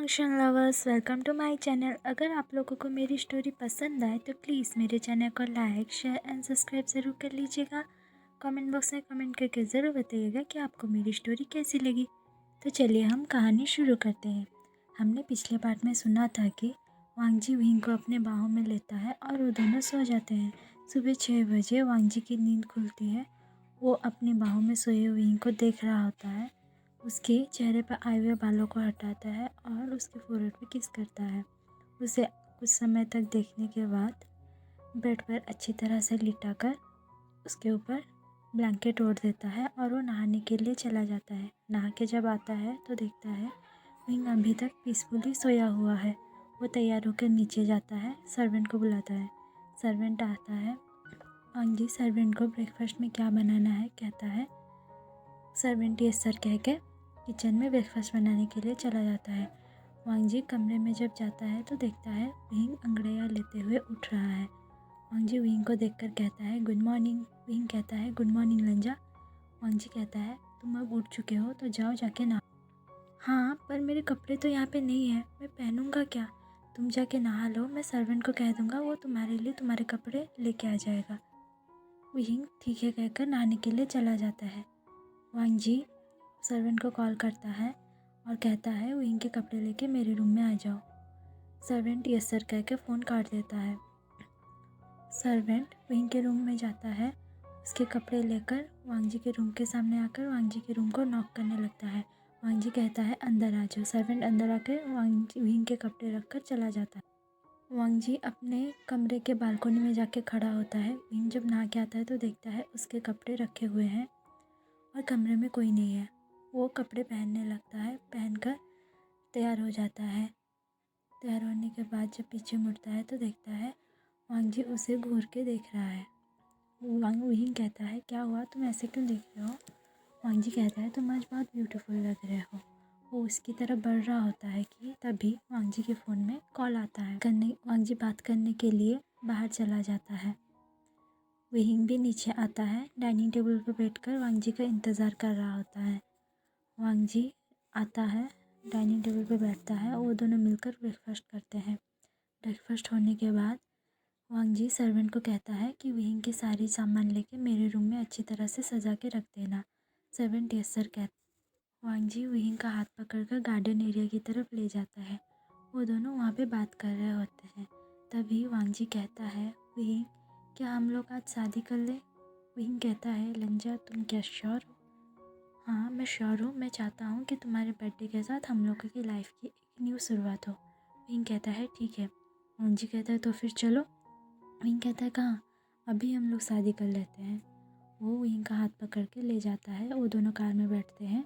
Function lovers, welcome to my channel. अगर आप लोगों को मेरी स्टोरी पसंद आए तो प्लीज़ मेरे चैनल को लाइक, शेयर एंड सब्सक्राइब ज़रूर कर लीजिएगा। कमेंट बॉक्स में कमेंट करके ज़रूर बताइएगा कि आपको मेरी स्टोरी कैसी लगी। तो चलिए हम कहानी शुरू करते हैं। हमने पिछले पार्ट में सुना था कि वांगजी विंग को अपने बाहों में लेता है और वो दोनों सो जाते हैं। सुबह 6 बजे वांगजी की नींद खुलती है। वो अपनी बाहों में सोए विंग को देख रहा होता है। उसके चेहरे पर आए हुए बालों को हटाता है और उसके फोrehead पे किस करता है। उसे कुछ समय तक देखने के बाद बेड पर अच्छी तरह से लिटाकर उसके ऊपर ब्लैंकेट ओढ़ देता है और वो नहाने के लिए चला जाता है। नहा के जब आता है तो देखता है विंग अभी तक पीसफुली सोया हुआ है। वो तैयार होकर नीचे जाता है, सर्वेंट को बुलाता है। सर्वेंट आता है। वांगी सर्वेंट को ब्रेकफास्ट में क्या बनाना है कहता है। सर्वेंट यस सर कह के किचन में ब्रेकफास्ट बनाने के लिए चला जाता है। वांगजी कमरे में जब जाता है तो देखता है विंग अंगड़ैया लेते हुए उठ रहा है। वांगजी विंग को देखकर कहता है गुड मॉर्निंग। विंग कहता है गुड मॉर्निंग लंजा। वांगजी कहता है तुम अब उठ चुके हो तो जाओ जाके नहा। हाँ पर मेरे कपड़े तो यहाँ पे नहीं है, मैं पहनूंगा क्या? तुम जाके नहा लो, मैं सर्वेंट को कह दूंगा, वो तुम्हारे लिए तुम्हारे कपड़े लेके आ जाएगा। विंग ठीक है कहकर नहाने के लिए चला जाता है। वांगजी सर्वेंट को कॉल करता है और कहता है विंग के कपड़े लेके मेरे रूम में आ जाओ। सर्वेंट यस सर कह के फ़ोन काट देता है। सर्वेंट विंग के रूम में जाता है। उसके कपड़े लेकर वांगजी के रूम के सामने आकर वांगजी के रूम को नॉक करने लगता है। वांगजी कहता है अंदर आ जाओ। सर्वेंट अंदर आकर विंग के कपड़े रख कर चला जाता है। वांगजी अपने कमरे के बालकनी में जाके खड़ा होता है। विंग जब नहा के आता है तो देखता है उसके कपड़े रखे हुए हैं और कमरे में कोई नहीं है। वो कपड़े पहनने लगता है, पहनकर तैयार हो जाता है। तैयार होने के बाद जब पीछे मुड़ता है तो देखता है वांगजी उसे घूर के देख रहा है। विंग कहता है क्या हुआ, तुम ऐसे क्यों देख रहे हो? वांगजी कहता है तुम आज बहुत ब्यूटीफुल लग रहे हो। वो उसकी तरफ बढ़ रहा होता है कि तभी वांगजी के फ़ोन में कॉल आता है। वांगजी बात करने के लिए बाहर चला जाता है। विंग भी नीचे आता है। डाइनिंग टेबल पर बैठकर वांगजी का इंतज़ार कर रहा होता है। वांगजी आता है, डाइनिंग टेबल पर बैठता है। वो दोनों मिलकर ब्रेकफास्ट करते हैं। ब्रेकफास्ट होने के बाद वांगजी सर्वेंट को कहता है कि विंग के सारे सामान लेके मेरे रूम में अच्छी तरह से सजा के रख देना। सर्वेंट यस सर कहता। वांगजी विंग का हाथ पकड़कर गार्डन एरिया की तरफ ले जाता है। वो दोनों वहाँ पे बात कर रहे होते हैं। तभी वांगजी कहता है विंग क्या हम लोग आज शादी कर लें? विंग कहता है लंजा तुम क्या श्योर हो? हाँ मैं श्योर हूँ, मैं चाहता हूँ कि तुम्हारे बर्थडे के साथ हम लोगों की लाइफ की एक न्यू शुरुआत हो। विंग कहता है ठीक है। वांगजी कहता है तो फिर चलो। विंग कहता है कहाँ? अभी हम लोग शादी कर लेते हैं। वो विंग का हाथ पकड़ के ले जाता है। वो दोनों कार में बैठते हैं।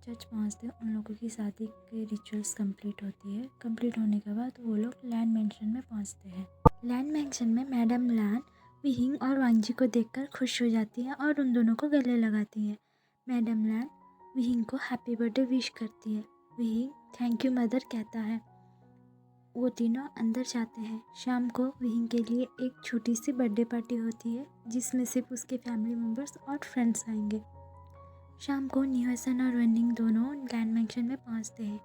चर्च पहुँचते हैं। उन लोगों की शादी के रिचुअल्स कंप्लीट होती है। कंप्लीट होने के बाद वो लोग लैंड मैंशन में पहुँचते हैं। लैंड मैंशन में मैडम लैन विंग और वांगजी को देखकर खुश हो जाती है और उन दोनों को गले लगाती है। मैडम लैन विंग को हैप्पी बर्थडे विश करती है। विंग थैंक यू मदर कहता है। वो तीनों अंदर जाते हैं। शाम को विंग के लिए एक छोटी सी बर्थडे पार्टी होती है जिसमें सिर्फ उसके फैमिली मेम्बर्स और फ्रेंड्स आएंगे। शाम को न्यूसन और वेनिंग दोनों लैंड मैंशन में पहुंचते हैं।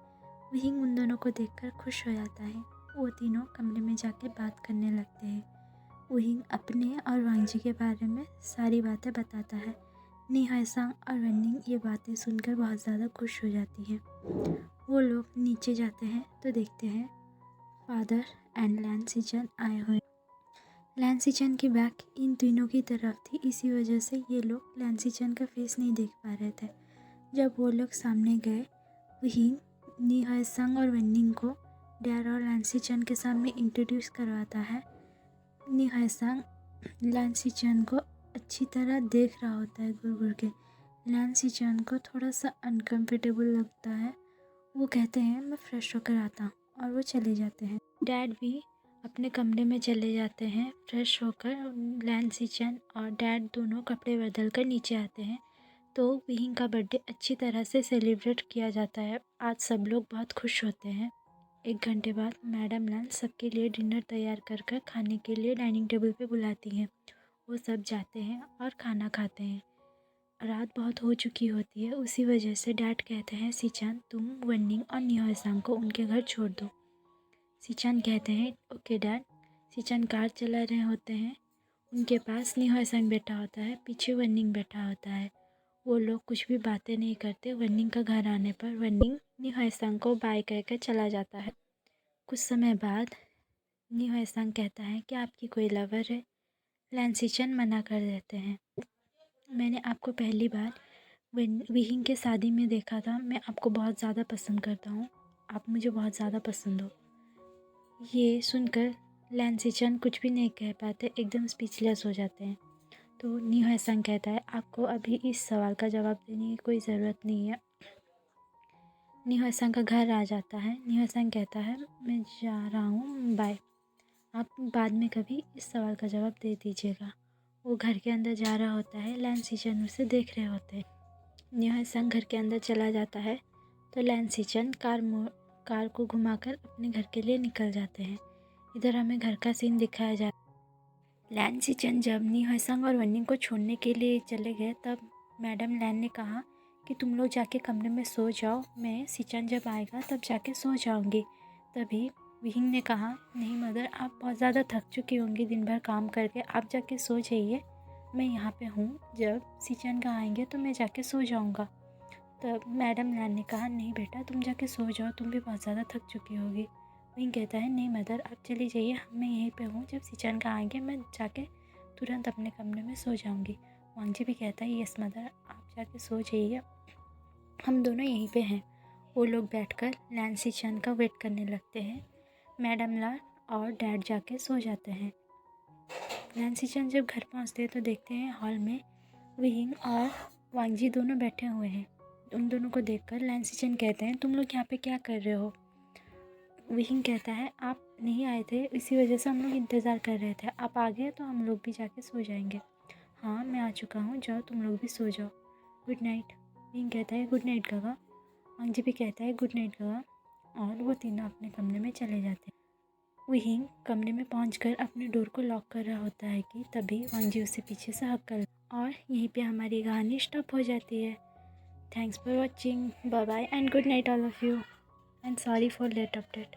विंग उन दोनों को देखकर खुश हो जाता है। वो तीनों कमरे में जाके बात करने लगते हैं। विंग अपने और वांगजी के बारे में सारी बातें बताता है। निहायसांग और वेनिंग ये बातें सुनकर बहुत ज़्यादा खुश हो जाती हैं। वो लोग नीचे जाते हैं तो देखते हैं फादर एंड लैन सिचन आए हुए। लैन सिचन की बैक इन तीनों की तरफ थी, इसी वजह से ये लोग लैन सिचन का फेस नहीं देख पा रहे थे। जब वो लोग सामने गए विंग निहायसांग और वेनिंग को डैर और लैन सिचन के सामने इंट्रोड्यूस करवाता है। निहायसांग लैन सिचन को अच्छी तरह देख रहा होता है घूर घूर के। लैन सिचन को थोड़ा सा अनकंफर्टेबल लगता है। वो कहते हैं मैं फ्रेश होकर आता हूँ और वो चले जाते हैं। डैड भी अपने कमरे में चले जाते हैं फ्रेश होकर। लैन सिचन और डैड दोनों कपड़े बदल कर नीचे आते हैं तो विंग का बर्थडे अच्छी तरह से सेलिब्रेट किया जाता है। आज सब लोग बहुत खुश होते हैं। 1 घंटे बाद मैडम लैन सबके लिए डिनर तैयार कर कर खाने के लिए डाइनिंग टेबल पे बुलाती हैं। वो सब जाते हैं और खाना खाते हैं। रात बहुत हो चुकी होती है। उसी वजह से डैड कहते हैं सीचान तुम वननिंग और निहोएसांग को उनके घर छोड़ दो। सीचान कहते हैं ओके डैड। सीचान कार चला रहे होते हैं। उनके पास निहोएसांग बैठा होता है, पीछे वननिंग बैठा होता है। वो लोग कुछ भी बातें नहीं करते। वननिंग का घर आने पर वननिंग निहोएसांग को बाय कहकर चला जाता है। कुछ समय बाद निहोएसांग कहता है कि आपकी कोई लवर है। लैंसीचन मना कर देते हैं। मैंने आपको पहली बार विहिंग के शादी में देखा था। मैं आपको बहुत ज़्यादा पसंद करता हूँ। आप मुझे बहुत ज़्यादा पसंद हो। ये सुनकर लैंसीचन कुछ भी नहीं कह पाते, एकदम स्पीचलेस हो जाते हैं। तो निहोएसांग कहता है आपको अभी इस सवाल का जवाब देने की कोई ज़रूरत नहीं है। निहोएसांग का घर आ जाता है। निहोएसांग कहता है मैं जा रहा हूँ, बाय। आप बाद में कभी इस सवाल का जवाब दे दीजिएगा। वो घर के अंदर जा रहा होता है। लैंसीचन उसे देख रहे होते हैं। निहोएसांग घर के अंदर चला जाता है तो लैंसीचन कार को घुमाकर अपने घर के लिए निकल जाते हैं। इधर हमें घर का सीन दिखाया जाता है। लैंसीचन जब निहोएसांग और वननिंग को छोड़ने के लिए चले गए तब मैडम लैन ने कहा कि तुम लोग जाके कमरे में सो जाओ, मैं सीचान जब आएगा तब जाके सो जाऊंगी। तभी विहिंग ने कहा नहीं मदर, आप बहुत ज़्यादा थक चुकी होंगी दिन भर काम करके, आप जाके सो जाइए, मैं यहाँ पे हूँ, जब सीचान का आएंगे तो मैं जाके सो जाऊँगा। तब मैडम लैन ने कहा नहीं बेटा, तुम जाके सो जाओ, तुम भी बहुत ज़्यादा थक चुकी होगी। विंग कहता है नहीं मदर, आप चली जाइए, मैं यहीं पे हूँ, जब सीचान का आएंगे मैं जाके तुरंत अपने कमरे में सो जाऊँगी। वांगजी भी कहता है यस मदर, आप जाके सो जाइए, हम दोनों यहीं पे हैं। वो लोग बैठकर लैंसीचन का वेट करने लगते हैं। मैडम ला और डैड जाके सो जाते हैं। लैंसीचन जब घर पहुंचते हैं तो देखते हैं हॉल में विहिंग और वांगजी दोनों बैठे हुए हैं। उन दोनों को देखकर लैंसीचन कहते हैं तुम लोग यहाँ पे क्या कर रहे हो। विहिंग कहता है आप नहीं आए थे, इसी वजह से हम लोग इंतज़ार कर रहे थे, आप आ गए तो हम लोग भी जाके सो जाएंगे। हाँ मैं आ चुका हूँ, जाओ तुम लोग भी सो जाओ, गुड नाइट। विहिंग कहता है गुड नाइट काका। वांगजी भी कहता है गुड नाइट काका, और वो तीनों अपने कमरे में चले जाते हैं। विहिंग कमरे में पहुंचकर अपने डोर को लॉक कर रहा होता है कि तभी वांगजी उसे पीछे से हक कर, और यहीं पे हमारी कहानी स्टॉप हो जाती है। Thanks for watching, bye bye and good night all of you, and sorry for late update.